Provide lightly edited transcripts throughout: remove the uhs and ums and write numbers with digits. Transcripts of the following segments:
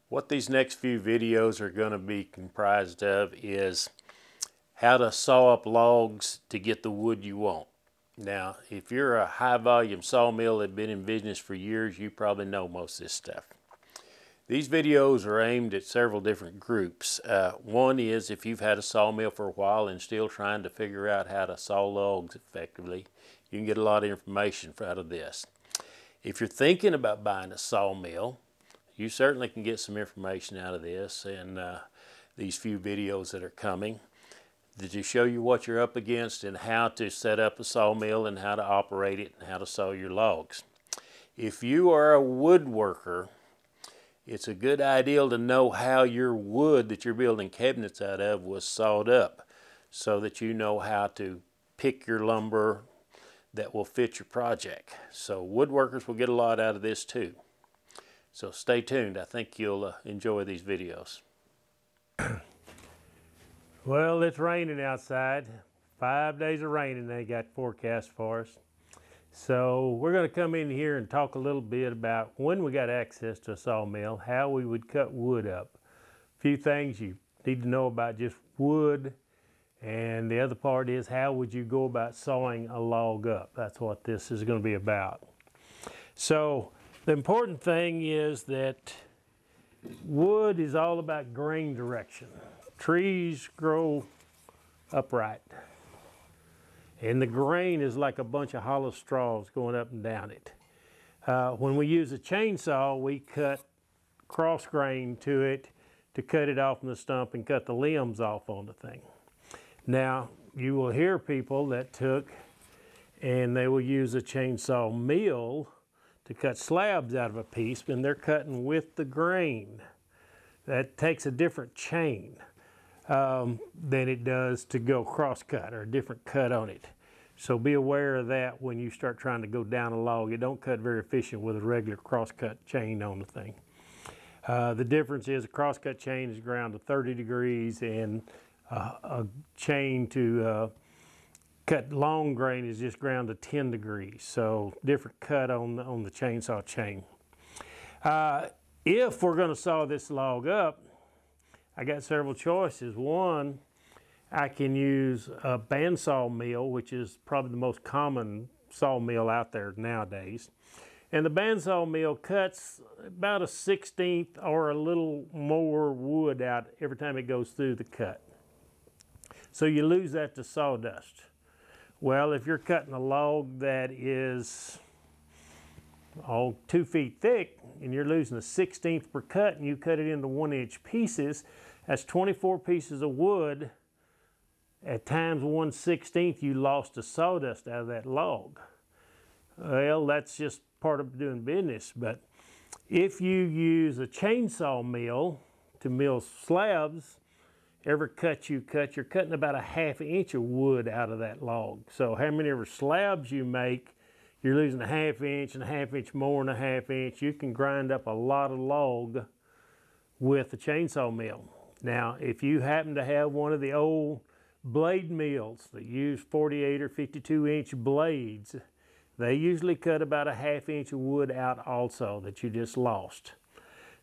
What these next few videos are going to be comprised of is how to saw up logs to get the wood you want. Now, if you're a high volume sawmill that's been in business for years, you probably know most of this stuff. These videos are aimed at several different groups. One is if you've had a sawmill for a while and still trying to figure out how to saw logs effectively, you can get a lot of information out of this. If you're thinking about buying a sawmill, you certainly can get some information out of this and these few videos that are coming to show you what you're up against and how to set up a sawmill and how to operate it and how to saw your logs. If you are a woodworker, it's a good idea to know how your wood that you're building cabinets out of was sawed up so that you know how to pick your lumber that will fit your project. So woodworkers will get a lot out of this too. So stay tuned. I think you'll enjoy these videos. Well, it's raining outside. 5 days of raining they got forecast for us. So we're going to come in here and talk a little bit about when we got access to a sawmill, how we would cut wood up. A few things you need to know about just wood, and the other part is how would you go about sawing a log up. That's what this is going to be about. So the important thing is that wood is all about grain direction. Trees grow upright, and the grain is like a bunch of hollow straws going up and down it. When we use a chainsaw, we cut cross grain to it to cut it off from the stump and cut the limbs off on the thing. Now, you will hear people that took and they will use a chainsaw mill to cut slabs out of a piece, and they're cutting with the grain. That takes a different chain than it does to go cross cut, or a different cut on it. So be aware of that when you start trying to go down a log. It don't cut very efficient with a regular cross cut chain on the thing. The difference is a cross cut chain is ground to 30 degrees and a chain to cut long grain is just ground to 10 degrees. So different cut on the chainsaw chain. If we're going to saw this log up, I got several choices. One, I can use a bandsaw mill, which is probably the most common sawmill out there nowadays. And the bandsaw mill cuts about a 1/16 or a little more wood out every time it goes through the cut. So you lose that to sawdust. Well, if you're cutting a log that is 2 feet thick and you're losing a 1/16 per cut and you cut it into 1-inch pieces, that's 24 pieces of wood. At times 1/16 you lost the sawdust out of that log. Well, that's just part of doing business. But if you use a chainsaw mill to mill slabs, every cut you cut, you're cutting about a 1/2 inch of wood out of that log. So how many ever slabs you make, you're losing a 1/2 inch and a 1/2 inch more than a 1/2 inch. You can grind up a lot of log with a chainsaw mill. Now, if you happen to have one of the old blade mills that use 48 or 52 inch blades, they usually cut about a 1/2 inch of wood out also that you just lost.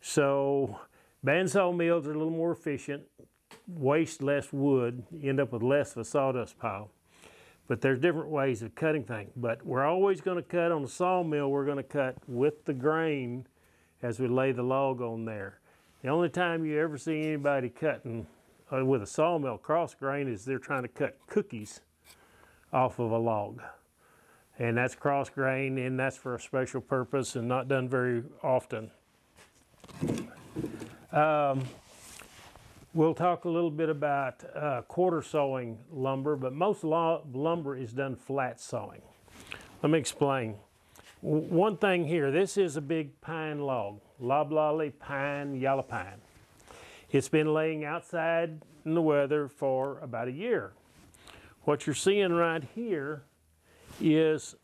So bandsaw mills are a little more efficient, waste less wood, you end up with less of a sawdust pile. But there's different ways of cutting things. But we're always going to cut on the sawmill, we're going to cut with the grain as we lay the log on there. The only time you ever see anybody cutting with a sawmill cross grain is they're trying to cut cookies off of a log. And that's cross grain, and that's for a special purpose and not done very often. We'll talk a little bit about quarter sawing lumber, but most lumber is done flat sawing. Let me explain. One thing here, this is a big pine log, loblolly pine, yellow pine. It's been laying outside in the weather for about a year. What you're seeing right here is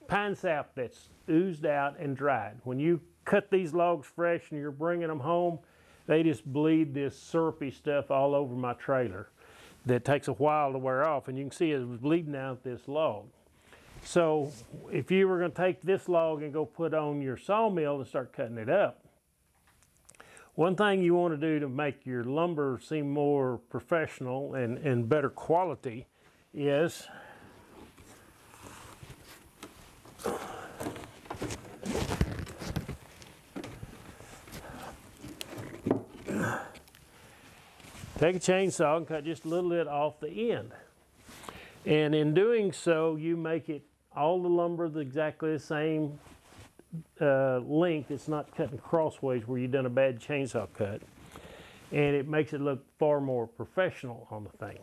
pine sap that's oozed out and dried. When you cut these logs fresh and you're bringing them home, they just bleed this syrupy stuff all over my trailer that takes a while to wear off, and you can see it was bleeding out this log. So if you were going to take this log and go put on your sawmill and start cutting it up, One thing you want to do to make your lumber seem more professional and better quality is take a chainsaw and cut just a little bit off the end. And in doing so, you make it all the lumber exactly the same length. It's not cutting crossways where you've done a bad chainsaw cut. And it makes it look far more professional on the thing.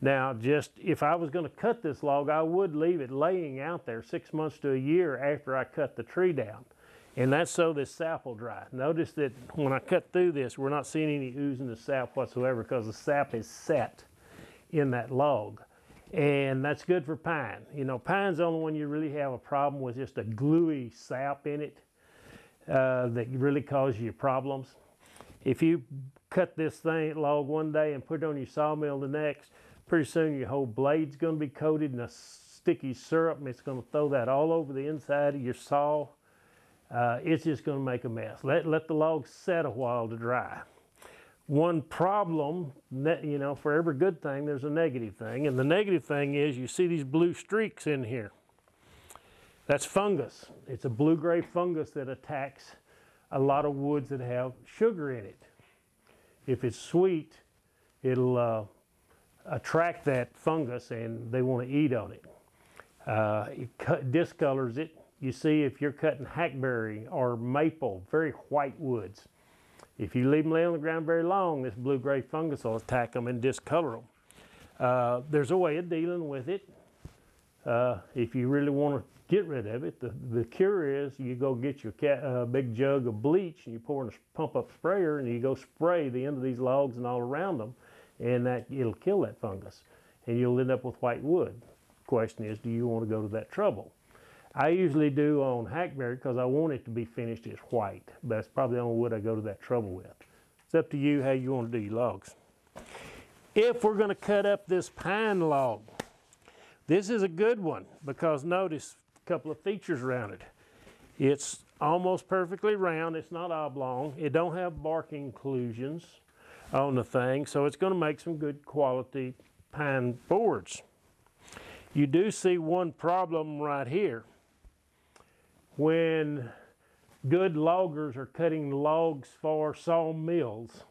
Now, just if I was going to cut this log, I would leave it laying out there 6 months to a year after I cut the tree down. And that's so this sap will dry. Notice that when I cut through this, we're not seeing any oozing of sap whatsoever because the sap is set in that log. And that's good for pine. You know, pine's the only one you really have a problem with, just a gluey sap in it that really causes you problems. If you cut this log one day and put it on your sawmill the next, pretty soon your whole blade's going to be coated in a sticky syrup, and it's going to throw that all over the inside of your saw. It's just going to make a mess. Let the log set a while to dry. One problem, you know, for every good thing, there's a negative thing. And the negative thing is you see these blue streaks in here. That's fungus. It's a blue-gray fungus that attacks a lot of woods that have sugar in it. If it's sweet, it'll attract that fungus and they want to eat on it. It discolors it. You see, if you're cutting hackberry or maple, very white woods, if you leave them lay on the ground very long, this blue-gray fungus will attack them and discolor them. There's a way of dealing with it. If you really want to get rid of it, the cure is you go get your big jug of bleach and you pour in a pump-up sprayer and you go spray the end of these logs and all around them, and it'll kill that fungus, and you'll end up with white wood. Question is, do you want to go to that trouble? I usually do on hackberry because I want it to be finished as white. But that's probably the only wood I go to that trouble with. It's up to you how you want to do your logs. If we're going to cut up this pine log, this is a good one because notice a couple of features around it. It's almost perfectly round. It's not oblong. It don't have bark inclusions on the thing, so it's going to make some good quality pine boards. You do see one problem right here. When good loggers are cutting logs for sawmills,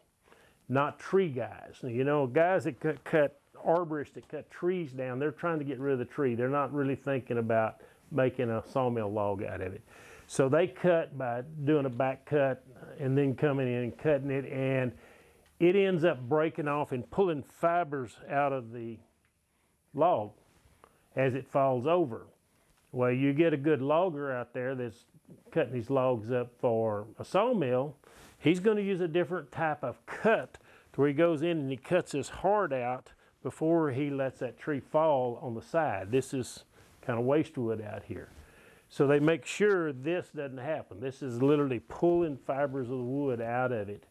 not tree guys. You know, guys that cut arborists that cut trees down, they're trying to get rid of the tree. They're not really thinking about making a sawmill log out of it. So they cut by doing a back cut and then coming in and cutting it, and it ends up breaking off and pulling fibers out of the log as it falls over. Well, you get a good logger out there that's cutting these logs up for a sawmill, he's going to use a different type of cut to where he goes in and he cuts his heart out before he lets that tree fall on the side. This is kind of waste wood out here. So they make sure this doesn't happen. This is literally pulling fibers of the wood out of it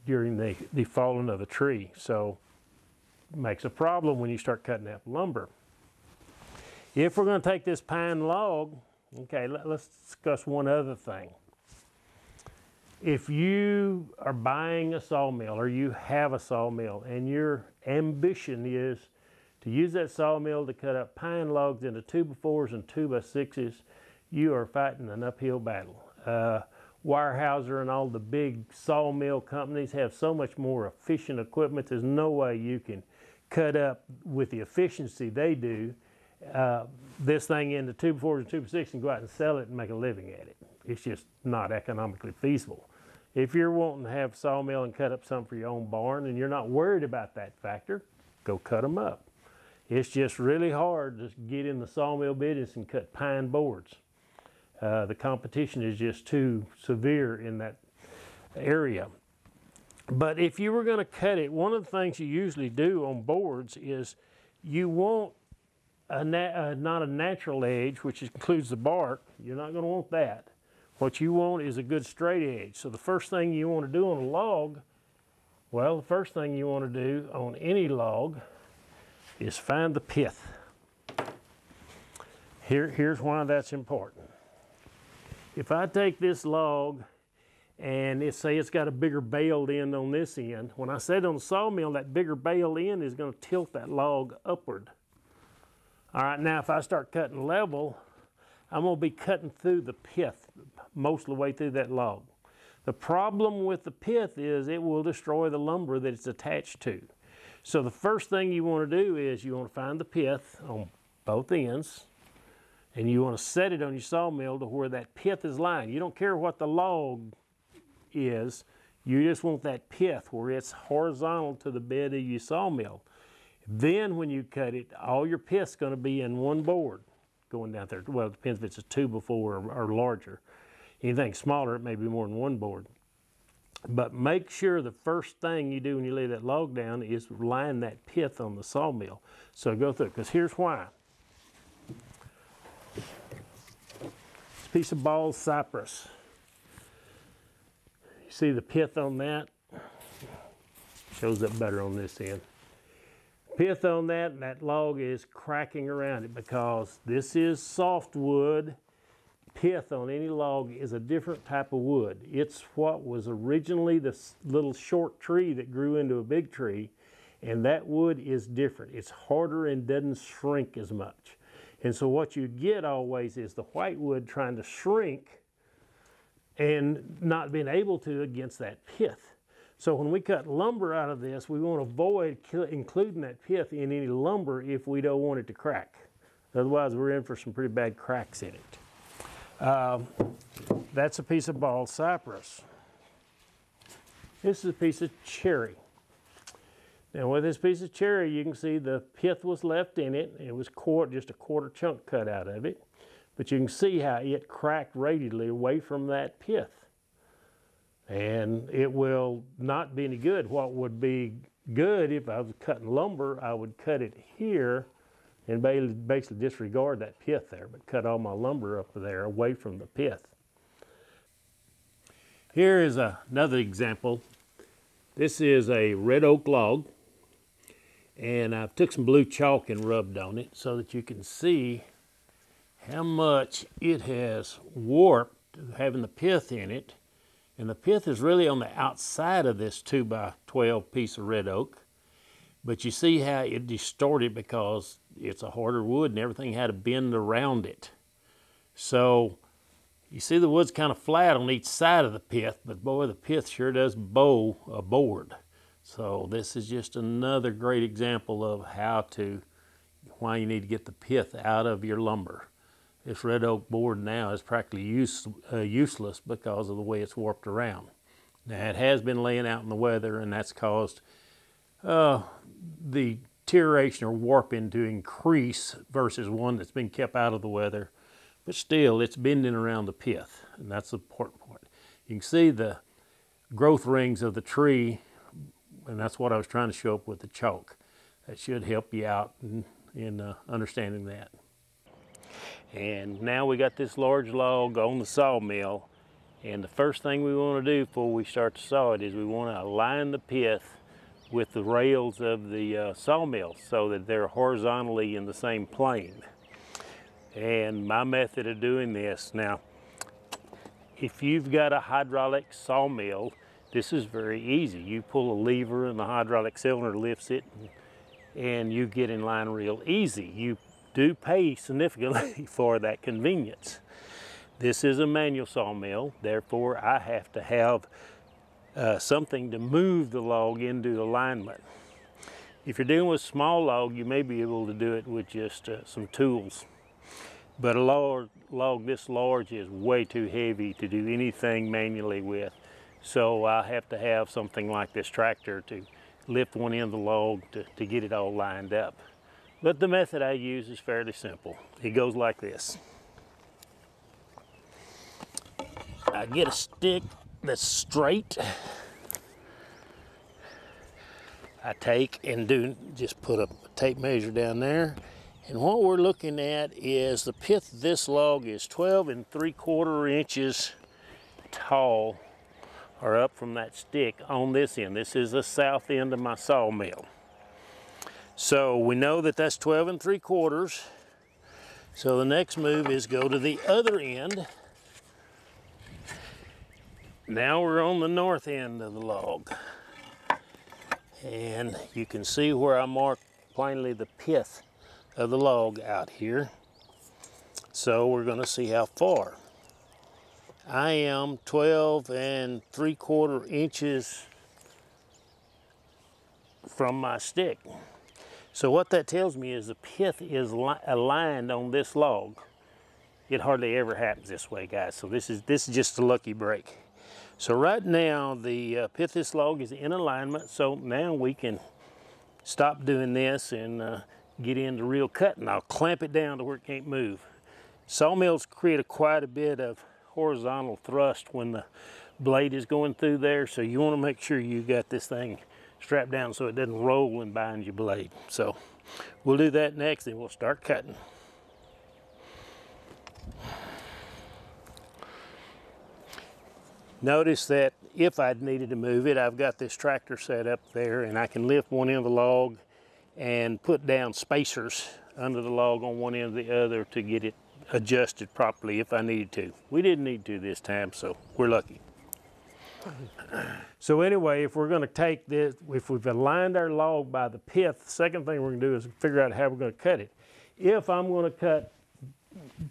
during the falling of the tree. So it makes a problem when you start cutting up lumber. If we're going to take this pine log, okay, let's discuss one other thing. If you are buying a sawmill or you have a sawmill and your ambition is to use that sawmill to cut up pine logs into 2x4s and 2x6s, you are fighting an uphill battle. Weyerhaeuser and all the big sawmill companies have so much more efficient equipment. There's no way you can cut up with the efficiency they do this thing into 2x4s and 2x6s and go out and sell it and make a living at it. It's just not economically feasible. If you're wanting to have a sawmill and cut up something for your own barn and you're not worried about that factor, go cut them up. It's just really hard to get in the sawmill business and cut pine boards. The competition is just too severe in that area. But if you were going to cut it, one of the things you usually do on boards is you want not a natural edge, which includes the bark. You're not going to want that. What you want is a good straight edge. So the first thing you want to do on a log, well, the first thing you want to do on any log is find the pith. Here's why that's important. If I take this log and say it's got a bigger bailed end on this end. When I set it on the sawmill, that bigger bailed end is going to tilt that log upward. All right, now if I start cutting level, I'm going to be cutting through the pith most of the way through that log. The problem with the pith is it will destroy the lumber that it's attached to. So the first thing you want to do is you want to find the pith on both ends, and you want to set it on your sawmill to where that pith is lying. You don't care what the log is, you just want that pith where it's horizontal to the bed of your sawmill. Then when you cut it, all your pith's going to be in one board going down there. Well, it depends if it's a 2x4 or larger. Anything smaller, it may be more than one board. But make sure the first thing you do when you lay that log down is line that pith on the sawmill. So go through it, because here's why. This piece of bald cypress. You see the pith on that? Shows up better on this end. Pith on that, and that log is cracking around it because this is softwood. Pith on any log is a different type of wood. It's what was originally this little short tree that grew into a big tree, and that wood is different. It's harder and doesn't shrink as much. And so what you get always is the white wood trying to shrink and not being able to against that pith. So when we cut lumber out of this, we want to avoid including that pith in any lumber if we don't want it to crack. Otherwise, we're in for some pretty bad cracks in it. That's a piece of bald cypress. This is a piece of cherry. Now with this piece of cherry, you can see the pith was left in it. It was just a quarter chunk cut out of it. But you can see how it cracked radially away from that pith. And it will not be any good. What would be good if I was cutting lumber, I would cut it here and basically disregard that pith there, but cut all my lumber up there away from the pith. Here is another example. This is a red oak log, and I took some blue chalk and rubbed on it so that you can see how much it has warped having the pith in it. And the pith is really on the outside of this 2x12 piece of red oak. But you see how it distorted because it's a harder wood and everything had to bend around it. So you see the wood's kind of flat on each side of the pith, but boy, the pith sure does bow a board. So this is just another great example of why you need to get the pith out of your lumber. This red oak board now is practically useless because of the way it's warped around. Now it has been laying out in the weather, and that's caused the deterioration or warping to increase versus one that's been kept out of the weather. But still, it's bending around the pith, and that's the important part. You can see the growth rings of the tree, and that's what I was trying to show up with the chalk. That should help you out in understanding that. And now we got this large log on the sawmill, and the first thing we want to do before we start to saw it is we want to align the pith with the rails of the sawmill so that they're horizontally in the same plane. And my method of doing this, now if you've got a hydraulic sawmill, this is very easy. You pull a lever and the hydraulic cylinder lifts it, and you get in line real easy. You do pay significantly for that convenience. This is a manual sawmill, therefore I have to have something to move the log into alignment. If you're dealing with small log, you may be able to do it with just some tools. But a log this large is way too heavy to do anything manually with. So I have to have something like this tractor to lift one end of the log to get it all lined up. But the method I use is fairly simple. It goes like this. I get a stick that's straight. I take and just put a tape measure down there. And what we're looking at is the pith of this log is 12 3/4 inches tall, or up from that stick on this end. This is the south end of my sawmill. So we know that that's 12 3/4. So the next move is go to the other end. Now we're on the north end of the log. And you can see where I marked plainly the pith of the log out here. So we're going to see how far. I am 12 3/4 inches from my stick. So what that tells me is the pith is aligned on this log. It hardly ever happens this way, guys. So this is just a lucky break. So right now the pith of this log is in alignment. So now we can stop doing this and get into real cutting. I'll clamp it down to where it can't move. Sawmills create quite a bit of horizontal thrust when the blade is going through there. So you want to make sure you got this thing strapped down so it doesn't roll and bind your blade. So we'll do that next and we'll start cutting. Notice that if I'd needed to move it, I've got this tractor set up there and I can lift one end of the log and put down spacers under the log on one end or the other to get it adjusted properly if I needed to. We didn't need to this time, so we're lucky. So anyway, if we're going to take this, if we've aligned our log by the pith, the second thing we're going to do is figure out how we're going to cut it. If I'm going to cut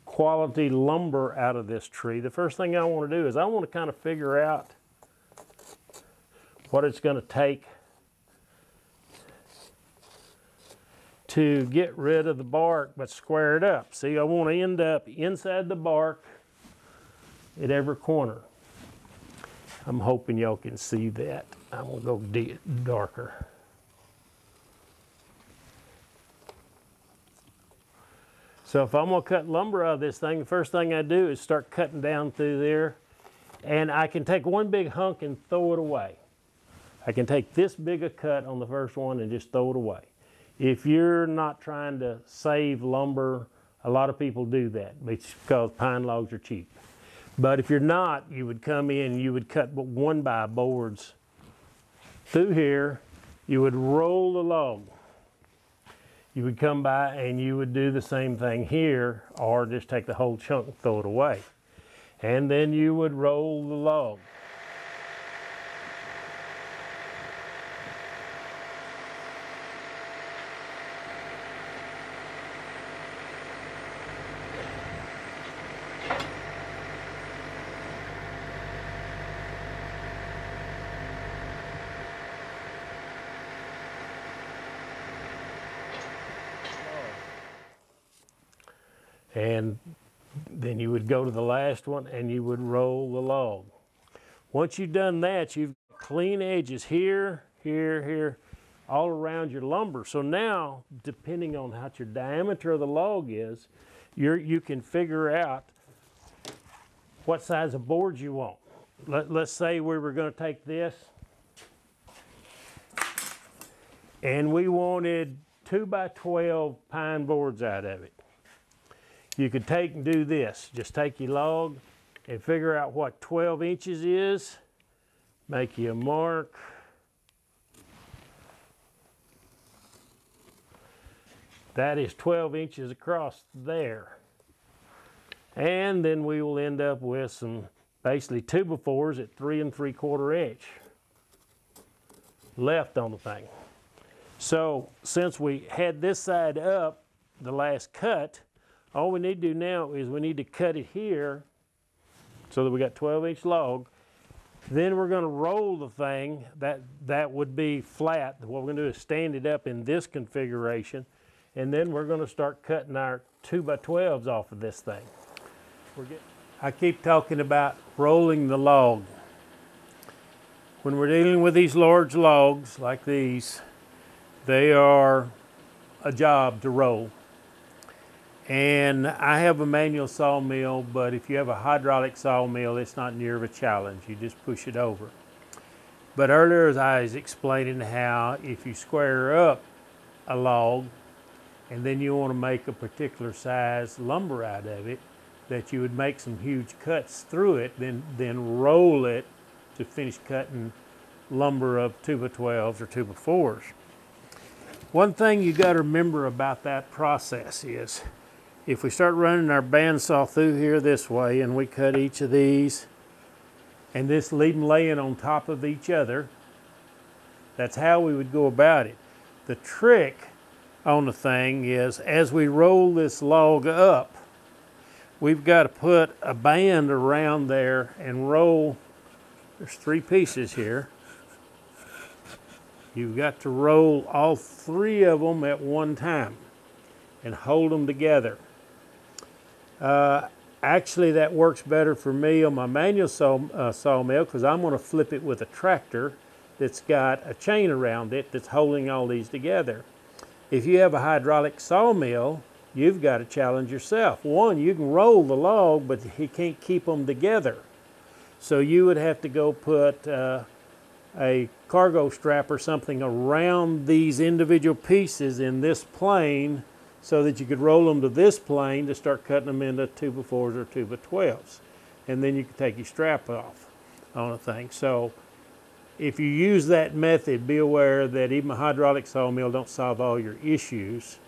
quality lumber out of this tree, the first thing I want to do is I want to kind of figure out what it's going to take to get rid of the bark but square it up. See, I want to end up inside the bark at every corner. I'm hoping y'all can see that. I'm going to go darker. So if I'm going to cut lumber out of this thing, the first thing I do is start cutting down through there. And I can take one big hunk and throw it away. I can take this big a cut on the first one and just throw it away. If you're not trying to save lumber, a lot of people do that because pine logs are cheap. But if you're not, you would come in and you would cut 1x boards through here. You would roll the log. You would come by and you would do the same thing here, or just take the whole chunk and throw it away. And then you would roll the log. And then you would go to the last one and you would roll the log. Once you've done that, you've got clean edges here, here, here, all around your lumber. So now, depending on how your diameter of the log is, you can figure out what size of boards you want. Let's say we were going to take this and we wanted 2x12 pine boards out of it. You could take and do this. Just take your log and figure out what 12 inches is. Make you a mark. That is 12 inches across there. And then we will end up with some basically 2x4s at 3 3/4 inch left on the thing. So since we had this side up the last cut, all we need to do now is we need to cut it here so that we got 12-inch log. Then we're going to roll the thing. That would be flat. What we're going to do is stand it up in this configuration, and then we're going to start cutting our 2x12s off of this thing. I keep talking about rolling the log. When we're dealing with these large logs like these, they are a job to roll. And I have a manual sawmill, but if you have a hydraulic sawmill, it's not near of a challenge. You just push it over. But earlier, as I was explaining how if you square up a log and then you want to make a particular size lumber out of it, that you would make some huge cuts through it, then roll it to finish cutting lumber of 2x12s or 2x4s. One thing you got to remember about that process is, if we start running our bandsaw through here this way and we cut each of these and just leave them laying on top of each other. That's how we would go about it. The trick on the thing is, as we roll this log up, we've got to put a band around there and roll. There's 3 pieces here. You've got to roll all 3 of them at one time and hold them together. Actually, that works better for me on my manual sawmill, because I'm going to flip it with a tractor that's got a chain around it that's holding all these together. If you have a hydraulic sawmill, you've got to challenge yourself. One, you can roll the log, but you can't keep them together. So you would have to go put a cargo strap or something around these individual pieces in this plane, so that you could roll them to this plane to start cutting them into 2x4s or 2x12s. And then you can take your strap off on a thing. So if you use that method, be aware that even a hydraulic sawmill don't solve all your issues.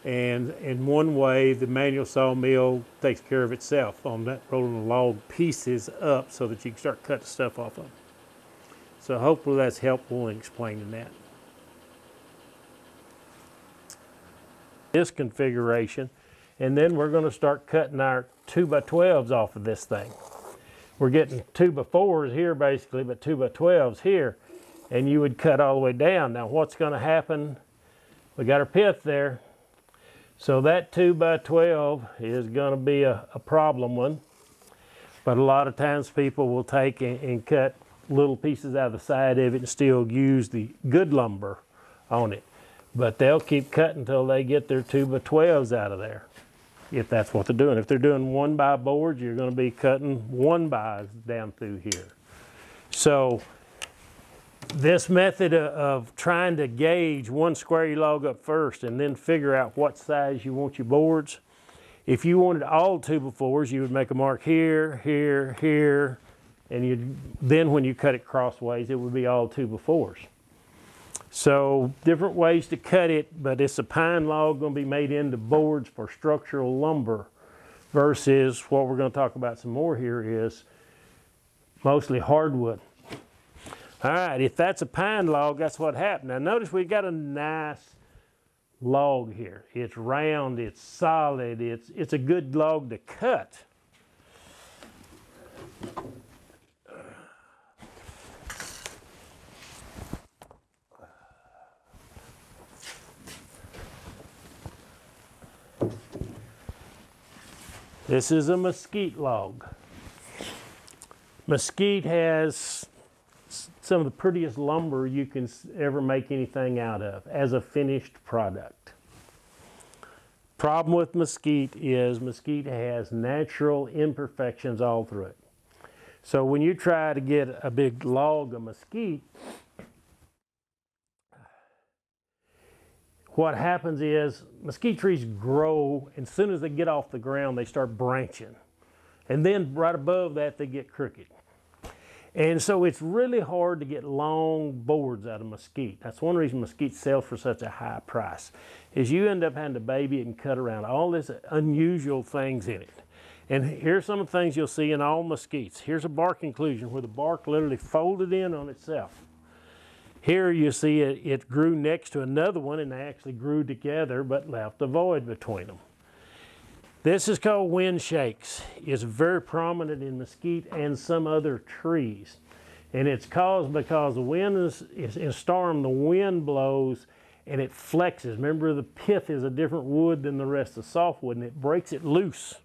And in one way, the manual sawmill takes care of itself on that, rolling the log pieces up so that you can start cutting stuff off of them. So hopefully that's helpful in explaining that. This configuration, and then we're going to start cutting our 2x12s off of this thing. We're getting 2x4s here basically, but 2x12s here, and you would cut all the way down. Now what's going to happen, we got our pith there, so that 2x12 is going to be a problem one, but a lot of times people will take and cut little pieces out of the side of it and still use the good lumber on it. But they'll keep cutting until they get their 2x12s out of there, if that's what they're doing. If they're doing 1x boards, you're going to be cutting 1x's down through here. So this method of trying to gauge one square log up first and then figure out what size you want your boards, if you wanted all 2x4s, you would make a mark here, here, here, and then when you cut it crossways, it would be all 2x4s. So different ways to cut it, but it's a pine log going to be made into boards for structural lumber, versus what we're going to talk about some more here is mostly hardwood. All right, if that's a pine log, that's what happened. Now notice we've got a nice log here. It's round, it's solid, it's a good log to cut. This is a mesquite log. Mesquite has some of the prettiest lumber you can ever make anything out of as a finished product. Problem with mesquite is mesquite has natural imperfections all through it. So when you try to get a big log of mesquite, what happens is mesquite trees grow, and as soon as they get off the ground, they start branching. And then right above that, they get crooked. And so it's really hard to get long boards out of mesquite. That's one reason mesquite sells for such a high price, is you end up having to baby it and cut around all these unusual things in it. And here's some of the things you'll see in all mesquites. Here's a bark inclusion where the bark literally folded in on itself. Here you see it grew next to another one, and they actually grew together but left a void between them. This is called wind shakes. It's very prominent in mesquite and some other trees. And it's caused because the wind is in storm, the wind blows and it flexes. Remember, the pith is a different wood than the rest of softwood, and it breaks it loose.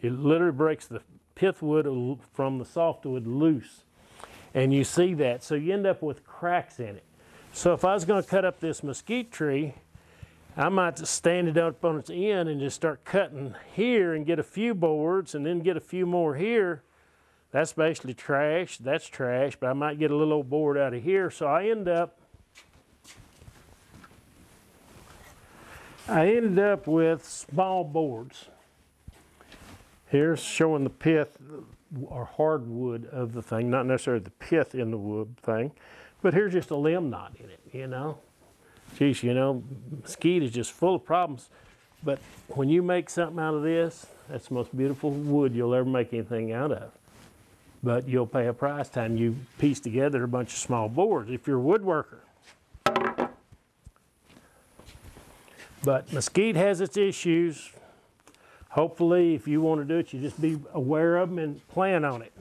It literally breaks the pith wood from the softwood loose. And you see that, so you end up with cracks in it. So if I was going to cut up this mesquite tree, I might just stand it up on its end and just start cutting here and get a few boards and then get a few more here. That's basically trash, that's trash, but I might get a little old board out of here. So I ended up with small boards. Here's showing the pith or hardwood of the thing, not necessarily the pith in the wood thing, but here's just a limb knot in it, you know. Geez, you know, mesquite is just full of problems, but when you make something out of this, that's the most beautiful wood you'll ever make anything out of. but you'll pay a price time you piece together a bunch of small boards if you're a woodworker. But mesquite has its issues. Hopefully, if you want to do it, you just be aware of them and plan on it.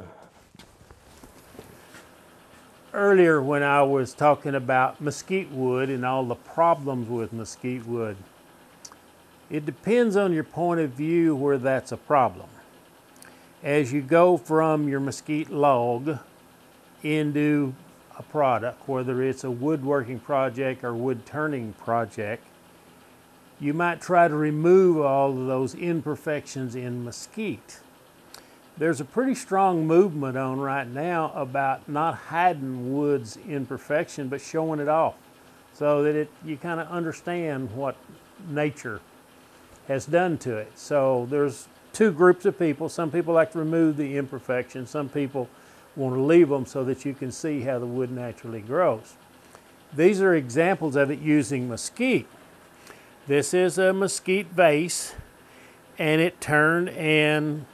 Earlier, when I was talking about mesquite wood and all the problems with mesquite wood, it depends on your point of view where that's a problem. As you go from your mesquite log into a product, whether it's a woodworking project or wood turning project, you might try to remove all of those imperfections in mesquite. There's a pretty strong movement on right now about not hiding wood's imperfection, but showing it off so that you kind of understand what nature has done to it. So there's two groups of people. Some people like to remove the imperfections. Some people want to leave them so that you can see how the wood naturally grows. These are examples of it using mesquite. This is a mesquite vase, and it turned and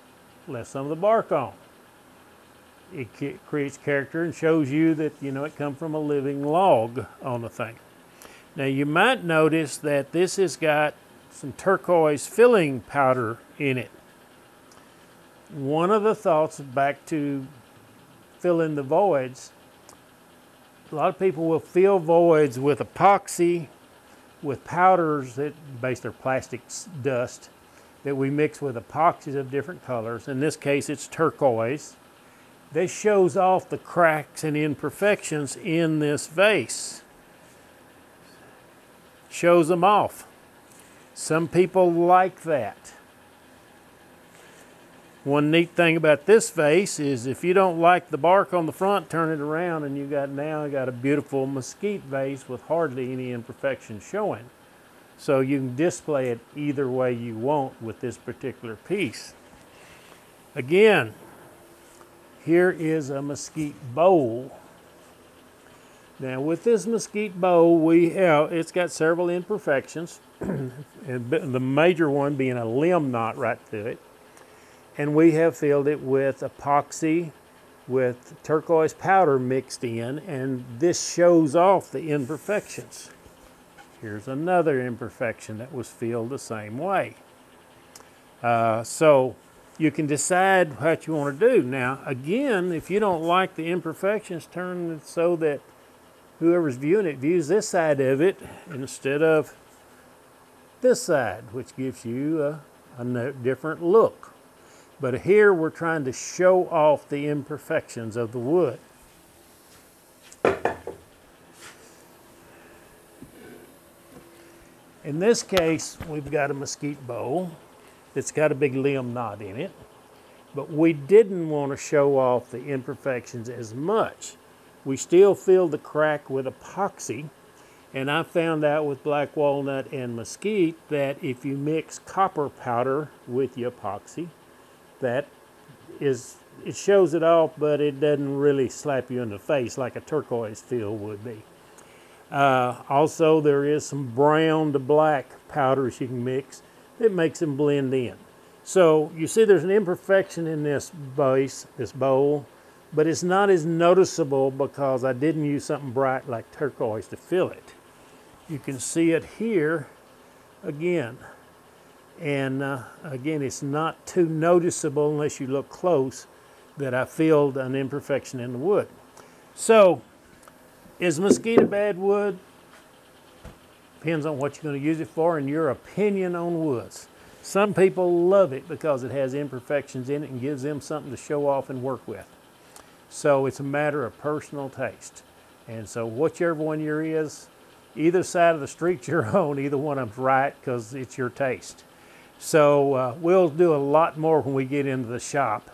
left some of the bark on. It creates character and shows you that, you know, it come from a living log on the thing. Now you might notice that this has got some turquoise filling powder in it. One of the thoughts, back to fill in the voids, a lot of people will fill voids with epoxy, with powders that basically are plastic dust that we mix with epoxies of different colors. In this case, it's turquoise. This shows off the cracks and imperfections in this vase. Shows them off. Some people like that. One neat thing about this vase is if you don't like the bark on the front, turn it around and you now got a beautiful mesquite vase with hardly any imperfections showing. So you can display it either way you want with this particular piece. Again, here is a mesquite bowl. Now with this mesquite bowl, it's got several imperfections, and the major one being a limb knot right through it. And we have filled it with epoxy with turquoise powder mixed in, and this shows off the imperfections. Here's another imperfection that was filled the same way. So you can decide what you want to do. Now, again, if you don't like the imperfections, turn it so that whoever's viewing it views this side of it instead of this side, which gives you a different look. But here we're trying to show off the imperfections of the wood. In this case, we've got a mesquite bowl that's got a big limb knot in it, but we didn't want to show off the imperfections as much. We still filled the crack with epoxy, and I found out with black walnut and mesquite that if you mix copper powder with your epoxy, it shows it off, but it doesn't really slap you in the face like a turquoise fill would be. Also, there is some brown to black powders you can mix that makes them blend in. So you see there's an imperfection in this base, this bowl, but it's not as noticeable because I didn't use something bright like turquoise to fill it. You can see it here again. And again, it's not too noticeable unless you look close that I filled an imperfection in the wood. So, is mesquite a bad wood? Depends on what you're going to use it for and your opinion on woods. Some people love it because it has imperfections in it and gives them something to show off and work with. So it's a matter of personal taste. And so whichever one yours is, either side of the street you're on, either one of them's right because it's your taste. So we'll do a lot more when we get into the shop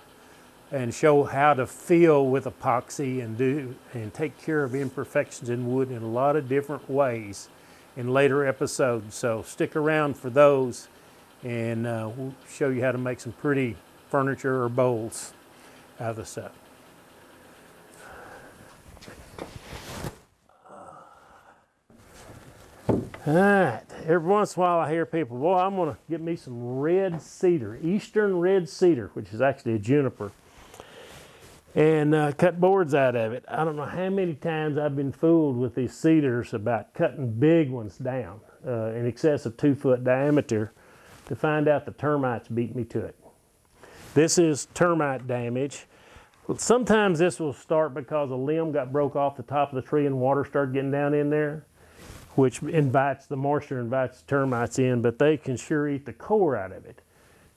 and show how to fill with epoxy and take care of imperfections in wood in a lot of different ways in later episodes. So stick around for those, and we'll show you how to make some pretty furniture or bowls out of the stuff. All right, every once in a while I hear people, boy, I'm gonna get me some red cedar, eastern red cedar, which is actually a juniper. and cut boards out of it. I don't know how many times I've been fooled with these cedars about cutting big ones down in excess of 2 foot diameter to find out the termites beat me to it. This is termite damage. Sometimes this will start because a limb got broke off the top of the tree and water started getting down in there, which invites the moisture, invites the termites in, but they can sure eat the core out of it.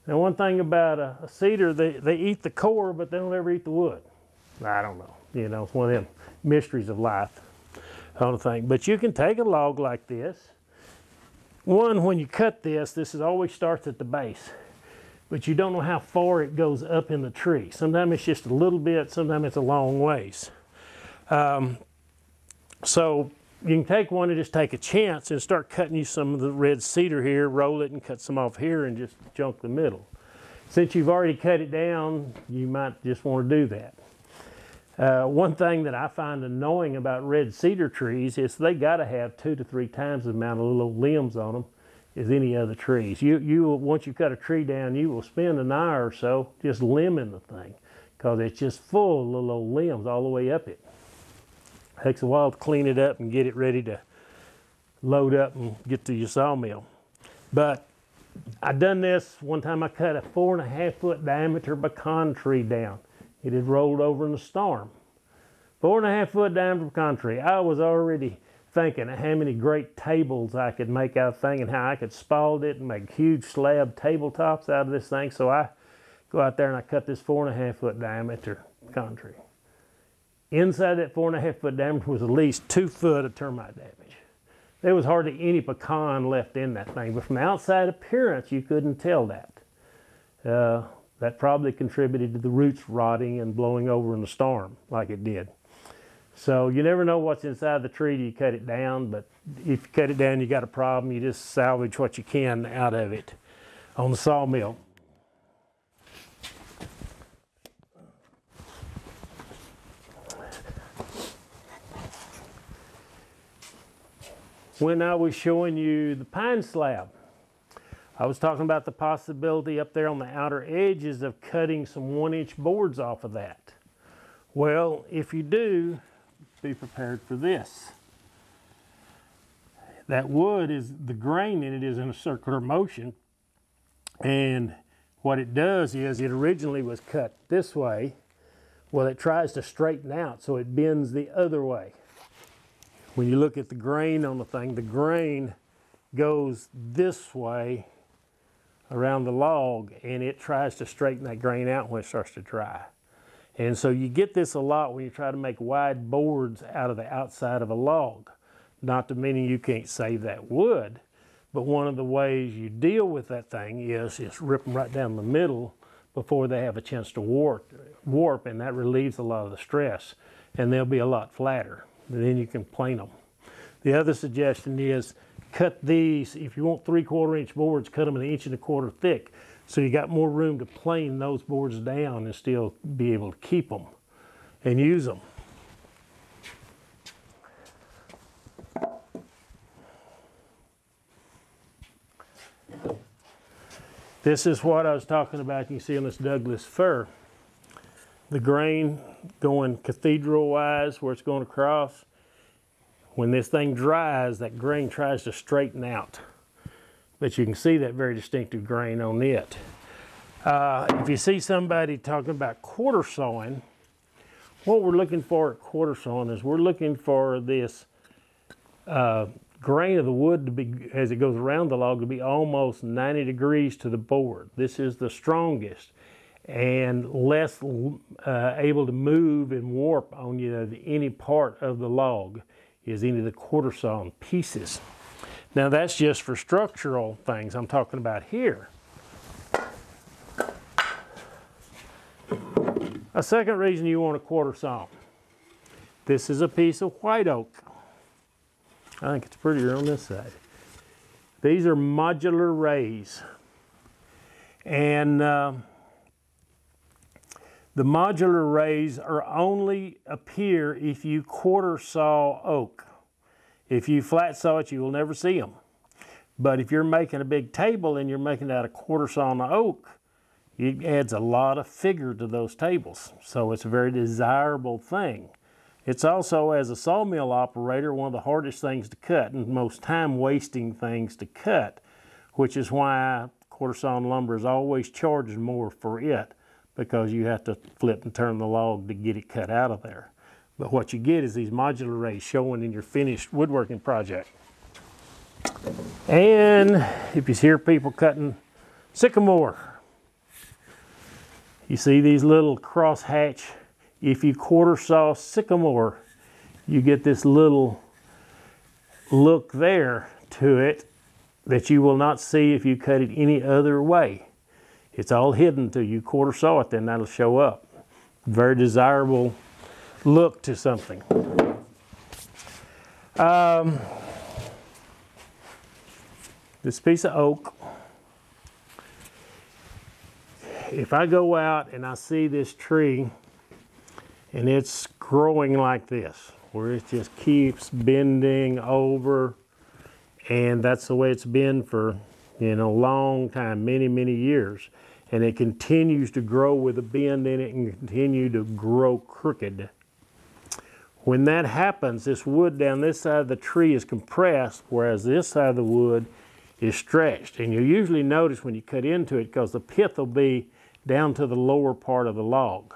Now, one thing about a cedar, they eat the core, but they don't ever eat the wood. I don't know. You know, it's one of them mysteries of life, I don't think. But you can take a log like this. One, when you cut this, always starts at the base, but you don't know how far it goes up in the tree. Sometimes it's just a little bit, sometimes it's a long ways. So you can take one and just take a chance and start cutting you some of the red cedar here, roll it and cut some off here and just junk the middle. Since you've already cut it down, you might just want to do that. One thing that I find annoying about red cedar trees is they got to have 2 to 3 times the amount of little limbs on them as any other trees. Once you cut a tree down, you will spend an hour or so just limbing the thing because it's just full of little old limbs all the way up it. Takes a while to clean it up and get it ready to load up and get to your sawmill. But I done this one time. I cut a 4.5 foot diameter pecan tree down. It had rolled over in the storm. 4.5 foot diameter pecan tree. I was already thinking of how many great tables I could make out of the thing and how I could spald it and make huge slab tabletops out of this thing. So I go out there and I cut this 4.5 foot diameter pecan tree. Inside that 4.5 foot diameter was at least 2 foot of termite damage. There was hardly any pecan left in that thing, but from outside appearance, you couldn't tell that. That probably contributed to the roots rotting and blowing over in the storm like it did. So you never know what's inside the tree till you cut it down, but if you cut it down, you got a problem. You just salvage what you can out of it on the sawmill. When I was showing you the pine slab, I was talking about the possibility up there on the outer edges of cutting some 1-inch boards off of that. Well, if you do, be prepared for this. That wood is, the grain in it is in a circular motion, and what it does is it originally was cut this way. Well, it tries to straighten out, so it bends the other way. When you look at the grain on the thing, the grain goes this way around the log, and it tries to straighten that grain out when it starts to dry. And so you get this a lot when you try to make wide boards out of the outside of a log. Not to mean you can't save that wood, but one of the ways you deal with that thing is just rip them right down the middle before they have a chance to warp, and that relieves a lot of the stress, and they'll be a lot flatter. Then you can plane them. The other suggestion is cut these, if you want 3/4 inch boards, cut them 1 1/4 inches thick, so you got more room to plane those boards down and still be able to keep them and use them. This is what I was talking about. You can see on this Douglas fir, the grain going cathedral-wise where it's going across. When this thing dries, that grain tries to straighten out. But you can see that very distinctive grain on it. If you see somebody talking about quarter sawing, what we're looking for at quarter sawing is we're looking for this grain of the wood to be, as it goes around the log, to be almost 90 degrees to the board. This is the strongest and less able to move and warp on any part of the log is any of the quarter sawn pieces. Now that's just for structural things I'm talking about here. A second reason you want a quarter saw. This is a piece of white oak. I think it's prettier on this side. These are modular rays. And the modular rays are only appear if you quarter saw oak. If you flat saw it, you will never see them. But if you're making a big table and you're making it out of quarter sawn oak, It adds a lot of figure to those tables, so it's a very desirable thing. It's also, as a sawmill operator, one of the hardest things to cut and most time-wasting things to cut, which is why quarter sawn lumber is always charged more for it, because you have to flip and turn the log to get it cut out of there. But what you get is these modular rays showing in your finished woodworking project. And if you hear people cutting sycamore, you see these little crosshatch. If you quarter saw sycamore, you get this little look there to it that you will not see if you cut it any other way. It's all hidden till you quarter saw it, then that'll show up. Very desirable look to something. This piece of oak, if I go out and I see this tree and it's growing like this, where it just keeps bending over, and that's the way it's been for, you know, a long time, many, many years, and it continues to grow with a bend in it and continue to grow crooked. When that happens, this wood down this side of the tree is compressed, whereas this side of the wood is stretched. And you'll usually notice when you cut into it, because the pith will be down to the lower part of the log,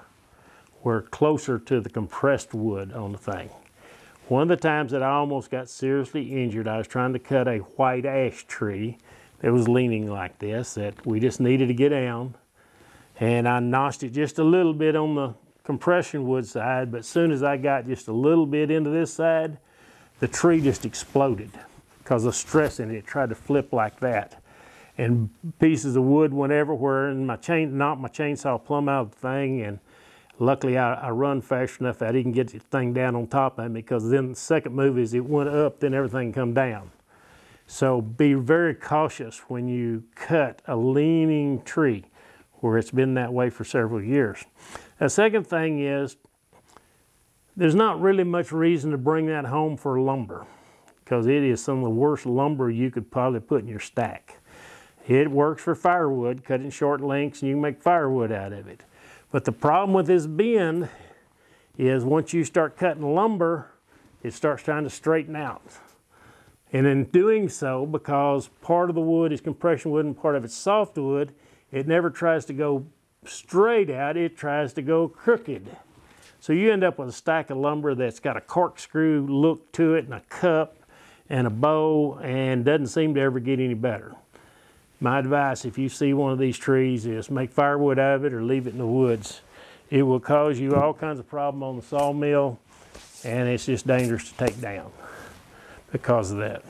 where closer to the compressed wood on the thing. One of the times that I almost got seriously injured, I was trying to cut a white ash tree that was leaning like this, that we just needed to get down. And I notched it just a little bit on the compression wood side, but as soon as I got just a little bit into this side, the tree just exploded because of stress in it. It tried to flip like that. And pieces of wood went everywhere, and knocked my chainsaw plumb out of the thing. And luckily I run fast enough that I didn't get the thing down on top of me, because then the second move is it went up, then everything come down. So be very cautious when you cut a leaning tree where it's been that way for several years. The second thing is, there's not really much reason to bring that home for lumber, because it is some of the worst lumber you could probably put in your stack. It works for firewood, cut in short lengths, and you can make firewood out of it. But the problem with this bend is once you start cutting lumber, it starts trying to straighten out. And in doing so, because part of the wood is compression wood and part of it's softwood, it never tries to go straight out, it tries to go crooked. So you end up with a stack of lumber that's got a corkscrew look to it and a cup and a bow, and doesn't seem to ever get any better. My advice, if you see one of these trees, is make firewood out of it or leave it in the woods. It will cause you all kinds of problems on the sawmill, and it's just dangerous to take down because of that.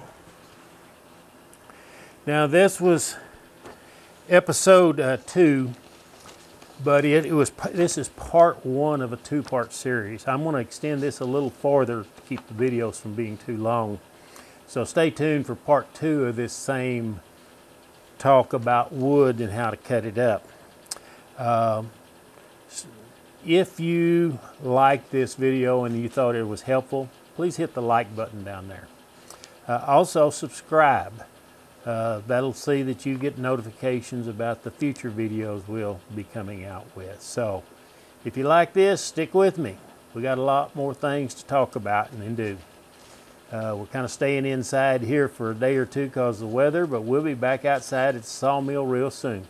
Now this was episode 2, but this is part 1 of a 2-part series. I'm going to extend this a little farther to keep the videos from being too long. So stay tuned for part 2 of this same talk about wood and how to cut it up. If you liked this video and you thought it was helpful, please hit the like button down there. Also subscribe. That'll see that you get notifications about the future videos we'll be coming out with. So if you like this, stick with me. We got a lot more things to talk about and do. We're kind of staying inside here for a day or two because of the weather, but we'll be back outside at the sawmill real soon.